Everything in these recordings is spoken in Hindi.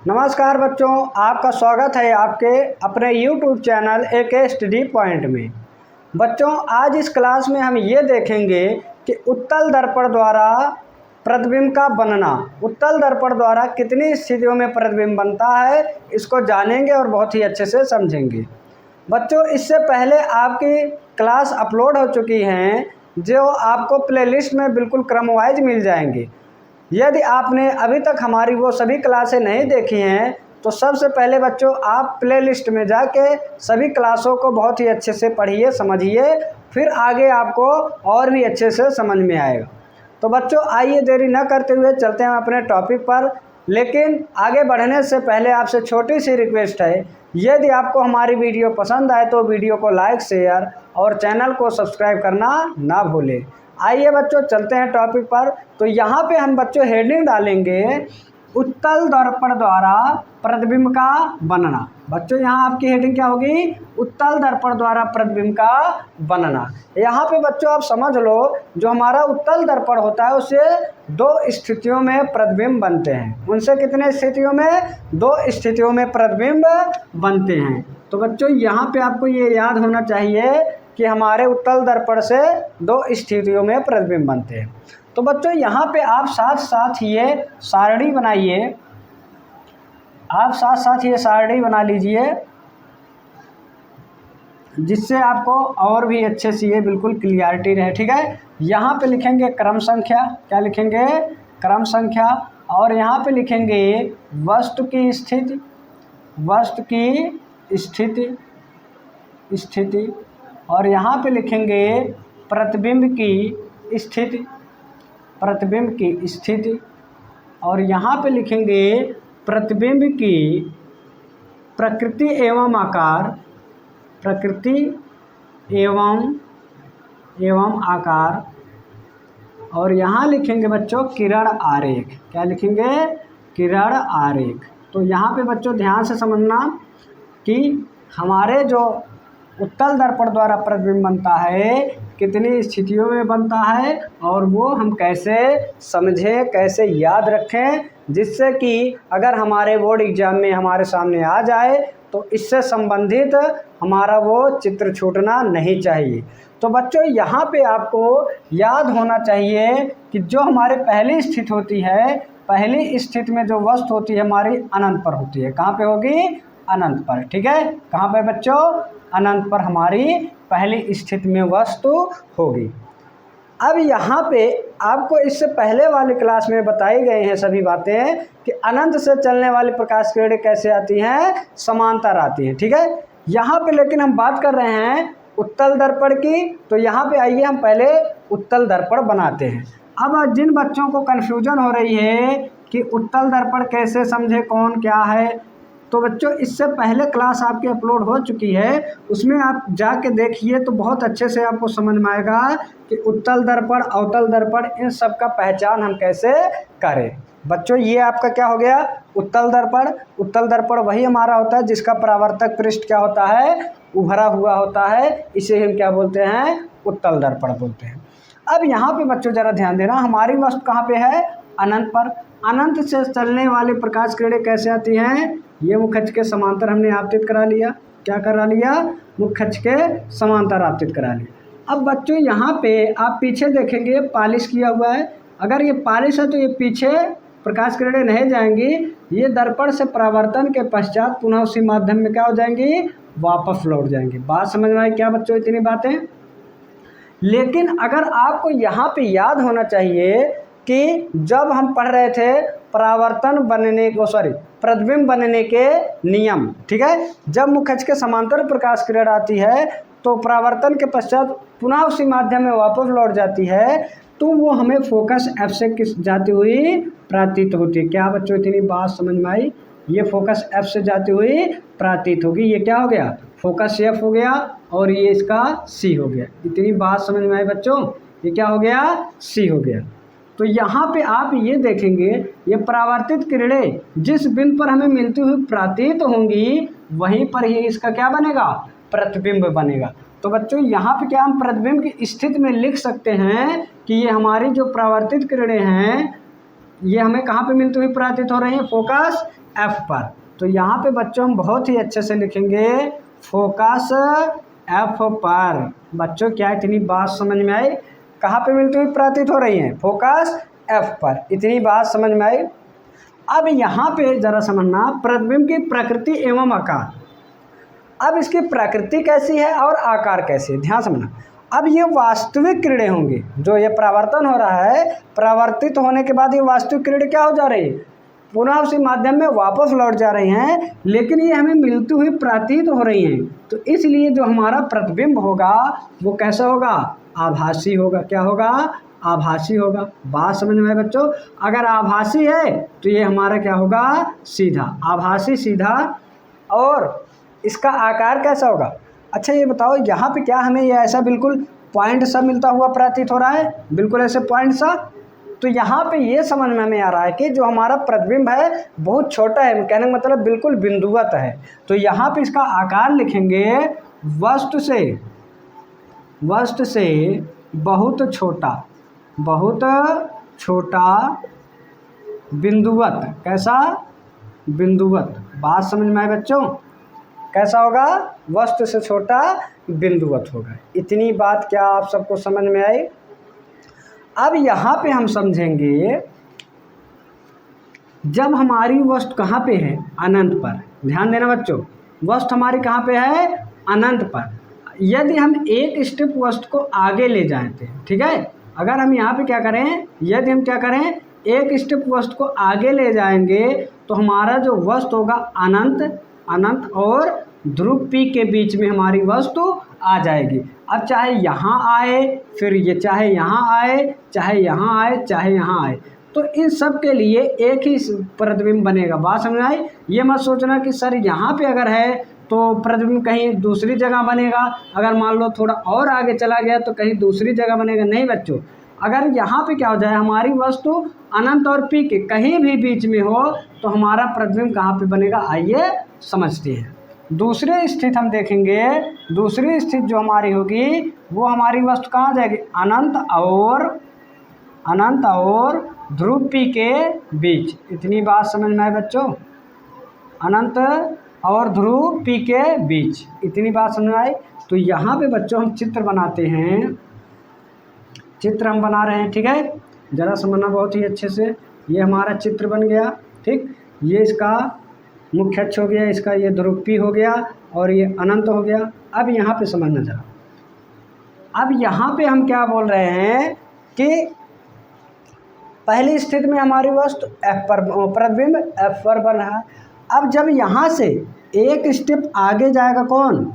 नमस्कार बच्चों, आपका स्वागत है आपके अपने YouTube channel AK study point में। बच्चों, आज इस क्लास में हम ये देखेंगे कि उत्तल दर्पण द्वारा प्रतिबिंब का बनना, उत्तल दर्पण द्वारा कितनी स्थितियों में प्रतिबिंब बनता है, इसको जानेंगे और बहुत ही अच्छे से समझेंगे। बच्चों, इससे पहले आपकी क्लास अपलोड हो चुकी हैं, जो आपको प्लेलिस्ट में बिल्कुल क्रमवाइज मिल जाएंगे। यदि आपने अभी तक हमारी वो सभी क्लासें नहीं देखी हैं तो सबसे पहले बच्चों आप प्लेलिस्ट में जाके सभी क्लासों को बहुत ही अच्छे से पढ़िए, समझिए, फिर आगे आपको और भी अच्छे से समझ में आएगा। तो बच्चों आइए देरी न करते हुए चलते हैं अपने टॉपिक पर। लेकिन आगे बढ़ने से पहले आपसे छोटी सी रिक्वेस्ट है, यदि आपको हमारी वीडियो पसंद आए तो वीडियो को लाइक, शेयर और चैनल को सब्सक्राइब करना ना भूलें। आइए बच्चों चलते हैं टॉपिक पर। तो यहाँ पे हम बच्चों हेडिंग डालेंगे उत्तल दर्पण द्वारा प्रतिबिंब का बनना। बच्चों यहाँ आपकी हेडिंग क्या होगी? उत्तल दर्पण द्वारा प्रतिबिंब का बनना। यहाँ पे बच्चों आप समझ लो, जो हमारा उत्तल दर्पण होता है उससे दो स्थितियों में प्रतिबिंब बनते हैं। उनसे कितने स्थितियों में? दो स्थितियों में प्रतिबिंब बनते हैं। तो बच्चों यहाँ पे आपको ये याद होना चाहिए कि हमारे उत्तल दर्पण से दो स्थितियों में प्रतिबिंब बनते हैं। तो बच्चों यहाँ पे आप साथ साथ ये सारणी बनाइए, आप साथ साथ ये सारणी बना लीजिए, जिससे आपको और भी अच्छे से ये बिल्कुल क्लियरिटी रहे। ठीक है, यहाँ पे लिखेंगे क्रम संख्या, क्या लिखेंगे? क्रम संख्या। और यहाँ पे लिखेंगे वस्तु की स्थिति, वस्तु की स्थिति। और यहाँ पे लिखेंगे प्रतिबिंब की स्थिति, प्रतिबिंब की स्थिति। और यहाँ पे लिखेंगे प्रतिबिंब की प्रकृति एवं आकार, प्रकृति एवं आकार। और यहाँ लिखेंगे बच्चों किरण आरेख, क्या लिखेंगे? किरण आरेख। तो यहाँ पे बच्चों ध्यान से समझना कि हमारे जो उत्तल दर्पण द्वारा प्रतिबिंब बनता है कितनी स्थितियों में बनता है और वो हम कैसे समझें, कैसे याद रखें, जिससे कि अगर हमारे बोर्ड एग्जाम में हमारे सामने आ जाए तो इससे संबंधित हमारा वो चित्र छूटना नहीं चाहिए। तो बच्चों यहाँ पे आपको याद होना चाहिए कि जो हमारे पहली स्थिति होती है, पहली स्थिति में जो वस्तु होती है हमारी अनंत पर होती है। कहाँ पे होगी? अनंत पर। ठीक है, कहाँ पे बच्चों? अनंत पर हमारी पहली स्थिति में वस्तु होगी। अब यहाँ पे आपको इससे पहले वाली क्लास में बताई गई हैं सभी बातें कि अनंत से चलने वाली प्रकाश किरणें कैसे आती हैं? समांतर आती हैं। ठीक है, यहाँ पे लेकिन हम बात कर रहे हैं उत्तल दर्पण की। तो यहाँ पे आइए हम पहले उत्तल दर्पण बनाते हैं। अब जिन बच्चों को कन्फ्यूजन हो रही है कि उत्तल दर्पण कैसे समझे, कौन क्या है, तो बच्चों इससे पहले क्लास आपकी अपलोड हो चुकी है, उसमें आप जाके देखिए तो बहुत अच्छे से आपको समझ में आएगा कि उत्तल दर्पण, अवतल दर्पण, इन सब का पहचान हम कैसे करें। बच्चों ये आपका क्या हो गया? उत्तल दर्पण। उत्तल दर्पण वही हमारा होता है जिसका परावर्तक पृष्ठ क्या होता है? उभरा हुआ होता है। इसे हम क्या बोलते हैं? उत्तल दर्पण बोलते हैं। अब यहाँ पे बच्चों ज़रा ध्यान देना, हमारी वस्तु कहाँ पे है? अनंत पर। अनंत से चलने वाली प्रकाश किरणें कैसे आती हैं? ये मुख्य अक्ष के समांतर हमने आपतित करा लिया। क्या करा लिया? मुख्य अक्ष के समांतर आपतित करा लिया। अब बच्चों यहाँ पे आप पीछे देखेंगे पॉलिश किया हुआ है। अगर ये पॉलिश है तो ये पीछे प्रकाश किरणें नहीं जाएंगी, ये दर्पण से परावर्तन के पश्चात पुनः उसी माध्यम में क्या हो जाएंगी? वापस लौट जाएंगी। बात समझ में आई क्या बच्चों? इतनी बातें। लेकिन अगर आपको यहाँ पे याद होना चाहिए कि जब हम पढ़ रहे थे परावर्तन बनने को, प्रतिबिंब बनने के नियम, ठीक है, जब मुख्य अक्ष के समांतर प्रकाश किरण आती है तो परावर्तन के पश्चात पुनः उसी माध्यम में वापस लौट जाती है, तो वो हमें फोकस एफ से किस जाती हुई प्रतीत होती है। क्या बच्चों इतनी बात समझ में आई? ये फोकस एफ से जाती हुई प्रतीत होगी। ये क्या हो गया? फोकस एफ हो गया और ये इसका सी हो गया। इतनी बात समझ में आई बच्चों? ये क्या हो गया? सी हो गया। तो यहाँ पे आप ये देखेंगे ये परावर्तित किरणें जिस बिंदु पर हमें मिलती हुई प्रतीत होंगी वहीं पर ही इसका क्या बनेगा? प्रतिबिंब बनेगा। तो बच्चों यहाँ पे क्या हम प्रतिबिंब की स्थिति में लिख सकते हैं कि ये हमारी जो परावर्तित किरणें हैं ये हमें कहाँ पे मिलती हुई प्रतीत हो रही है? फोकस एफ पर। तो यहाँ पे बच्चों हम बहुत ही अच्छे से लिखेंगे फोकस एफ पर। बच्चों क्या इतनी बात समझ में आई? कहाँ पे मिलती हुई प्रतीत हो रही है? फोकस एफ पर। इतनी बात समझ में आई? अब यहाँ पे जरा समझना प्रतिबिंब की प्रकृति एवं आकार। अब इसकी प्रकृति कैसी है और आकार कैसी है, ध्यान समझना। अब ये वास्तविक किरणें होंगी, जो ये परावर्तन हो रहा है, परावर्तित होने के बाद ये वास्तविक किरणें क्या हो जा रही है? पुनः उसी माध्यम में वापस लौट जा रही हैं, लेकिन ये हमें मिलती हुई प्रतीत हो रही हैं। तो इसलिए जो हमारा प्रतिबिंब होगा वो कैसा होगा? आभासी होगा। क्या होगा? आभासी होगा। बात समझ में आए बच्चों? अगर आभासी है तो ये हमारा क्या होगा? सीधा। आभासी, सीधा। और इसका आकार कैसा होगा? अच्छा ये बताओ, यहाँ पे क्या हमें ये ऐसा बिल्कुल पॉइंट सा मिलता हुआ प्रतीत हो रहा है? बिल्कुल ऐसे पॉइंट सा। तो यहाँ पे ये समझ में हमें आ रहा है कि जो हमारा प्रतिबिंब है बहुत छोटा है, कहने का मतलब बिल्कुल बिंदुवत है। तो यहाँ पे इसका आकार लिखेंगे वस्तु से बहुत छोटा, बहुत छोटा, बिंदुवत। कैसा? बिंदुवत। बात समझ में आए बच्चों? कैसा होगा? वस्तु से छोटा, बिंदुवत होगा। इतनी बात क्या आप सबको समझ में आई? अब यहाँ पे हम समझेंगे जब हमारी वस्तु कहाँ पे है? अनंत पर। ध्यान देना बच्चों, वस्तु हमारी कहाँ पे है? अनंत पर। यदि हम एक स्टेप वस्तु को आगे ले जाते हैं, ठीक है, अगर हम यहाँ पे क्या करें, यदि हम क्या करें, एक स्टेप वस्तु को आगे ले जाएंगे तो हमारा जो वस्तु होगा अनंत और ध्रुव P के बीच में हमारी वस्तु आ जाएगी। अब चाहे यहाँ आए, फिर ये चाहे यहाँ आए, चाहे यहाँ आए, चाहे यहाँ आए, तो इन सब के लिए एक ही प्रतिबिंब बनेगा। बात समझ आई? ये मत सोचना कि सर यहाँ पे अगर है तो प्रतिबिंब कहीं दूसरी जगह बनेगा, अगर मान लो थोड़ा और आगे चला गया तो कहीं दूसरी जगह बनेगा। नहीं बच्चों, अगर यहाँ पे क्या हो जाए, हमारी वस्तु अनंत और P के कहीं भी बीच में हो तो हमारा प्रतिबिंब कहाँ पे बनेगा? आइए समझते हैं। दूसरी स्थिति हम देखेंगे। दूसरी स्थिति जो हमारी होगी वो हमारी वस्तु कहाँ जाएगी? अनंत और ध्रुव P के बीच। इतनी बात समझ में आए बच्चों? अनंत और ध्रुव P के बीच। इतनी बात समझ में आई? तो यहाँ पे बच्चों हम चित्र बनाते हैं। चित्र हम बना रहे हैं, ठीक है, ज़रा समझना बहुत ही अच्छे से। ये हमारा चित्र बन गया, ठीक। ये इसका मुख्य अक्ष हो गया, इसका ये ध्रुव P हो गया और ये अनंत हो गया। अब यहाँ पे समझना जरा। अब यहाँ पे हम क्या बोल रहे हैं कि पहली स्थिति में हमारी वस्तु F पर, प्रतिबिंब F पर बन रहा है। अब जब यहाँ से एक स्टेप आगे जाएगा कौन?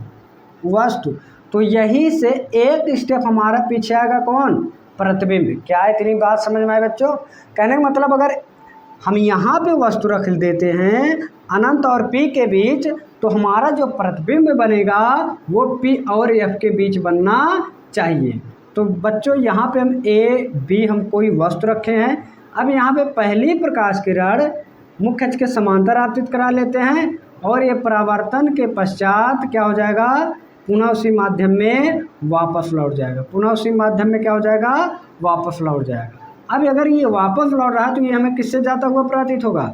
वस्तु। तो यहीं से एक स्टेप हमारा पीछे आएगा कौन? प्रतिबिंब। क्या इतनी बात समझ में आए बच्चों? कहने का मतलब अगर हम यहाँ पे वस्तु रख देते हैं अनंत और P के बीच, तो हमारा जो प्रतिबिंब बनेगा वो P और F के बीच बनना चाहिए। तो बच्चों यहाँ पे हम A B हम कोई वस्तु रखे हैं। अब यहाँ पे पहली प्रकाश किरण मुख्य अक्ष के समांतर आपतित करा लेते हैं और ये परावर्तन के पश्चात क्या हो जाएगा? पुनः उसी माध्यम में वापस लौट जाएगा। पुनः उसी माध्यम में क्या हो जाएगा? वापस लौट जाएगा। अब अगर ये वापस लौट रहा है तो ये हमें किससे जाता हुआ प्रतीत होगा?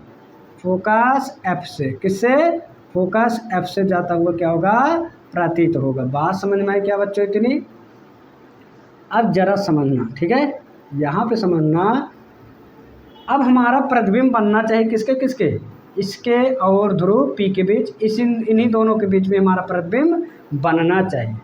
फोकस F से। किससे? फोकस F से जाता हुआ क्या होगा? प्रतीत होगा। बात समझ में आई क्या बच्चों इतनी? अब जरा समझना, ठीक है, यहाँ पे समझना। अब हमारा प्रतिबिंब बनना चाहिए किसके किसके? इसके और ध्रुव P के बीच, इन्हीं दोनों के बीच में हमारा प्रतिबिंब बनना चाहिए।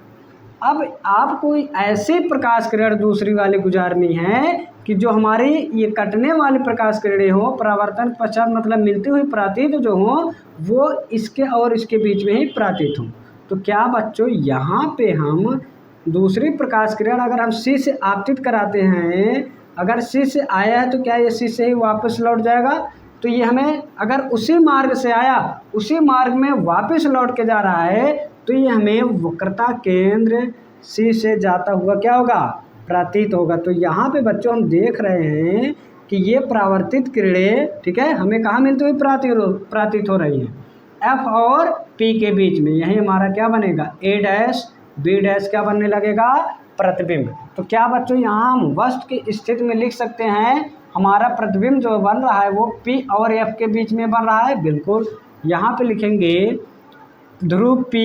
अब आपको ऐसी प्रकाश किरण दूसरी वाली गुजारनी है कि जो हमारी ये कटने वाली प्रकाश किरणें हो, परावर्तन पश्चात मतलब मिलती हुई प्रतीत जो हो, वो इसके और इसके बीच में ही प्रतीत हों। तो क्या बच्चों यहाँ पे हम दूसरी प्रकाश किरण अगर हम C से आपतित कराते हैं, अगर C से आया है तो क्या ये C से ही वापस लौट जाएगा? तो ये हमें अगर उसी मार्ग से आया, उसी मार्ग में वापस लौट के जा रहा है, तो ये हमें वक्रता केंद्र C से जाता हुआ क्या होगा? प्रतीत होगा। तो यहाँ पे बच्चों हम देख रहे हैं कि ये परावर्तित किरणें, ठीक है, हमें कहाँ मिलती हुई प्रतीत हो रही हैं? F और P के बीच में। यही हमारा क्या बनेगा? A डैश B डैश क्या बनने लगेगा? प्रतिबिंब। तो क्या बच्चों यहाँ हम वस्तु की स्थिति में लिख सकते हैं हमारा प्रतिबिंब जो बन रहा है वो P और F के बीच में बन रहा है, बिल्कुल। यहाँ पे लिखेंगे ध्रुव P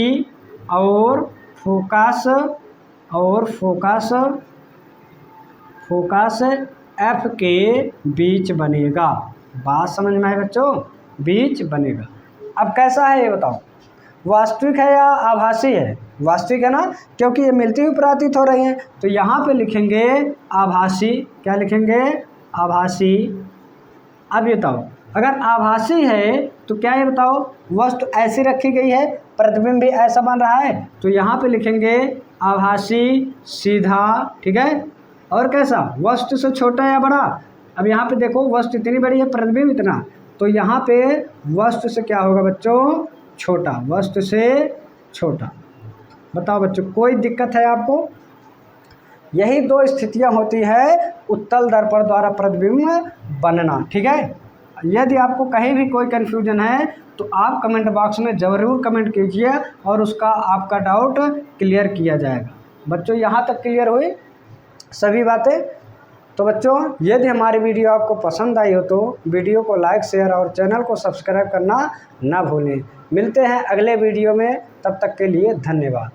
और फोकस F के बीच बनेगा। बात समझ में आए बच्चों, बीच बनेगा। अब कैसा है ये बताओ, वास्तविक है या आभासी है? वास्तविक है ना, क्योंकि ये मिलती हुई प्रतीत हो रही हैं। तो यहाँ पे लिखेंगे आभासी। क्या लिखेंगे? आभासी। अब ये बताओ, अगर आभासी है तो क्या ये बताओ, वस्तु ऐसी रखी गई है, प्रतिबिंब भी ऐसा बन रहा है, तो यहाँ पे लिखेंगे आभासी सीधा, ठीक है। और कैसा, वस्तु से छोटा या बड़ा? अब यहाँ पे देखो वस्तु इतनी बड़ी है, प्रतिबिंब इतना, तो यहाँ पे वस्तु से क्या होगा बच्चों, छोटा, वस्तु से छोटा। बताओ बच्चों, कोई दिक्कत है आपको? यही दो स्थितियां होती है उत्तल दर्पण द्वारा प्रतिबिंब बनना, ठीक है। यदि आपको कहीं भी कोई कन्फ्यूजन है तो आप कमेंट बॉक्स में ज़रूर कमेंट कीजिए और उसका आपका डाउट क्लियर किया जाएगा। बच्चों यहाँ तक क्लियर हुई सभी बातें? तो बच्चों यदि हमारी वीडियो आपको पसंद आई हो तो वीडियो को लाइक, शेयर और चैनल को सब्सक्राइब करना ना भूलें। मिलते हैं अगले वीडियो में, तब तक के लिए धन्यवाद।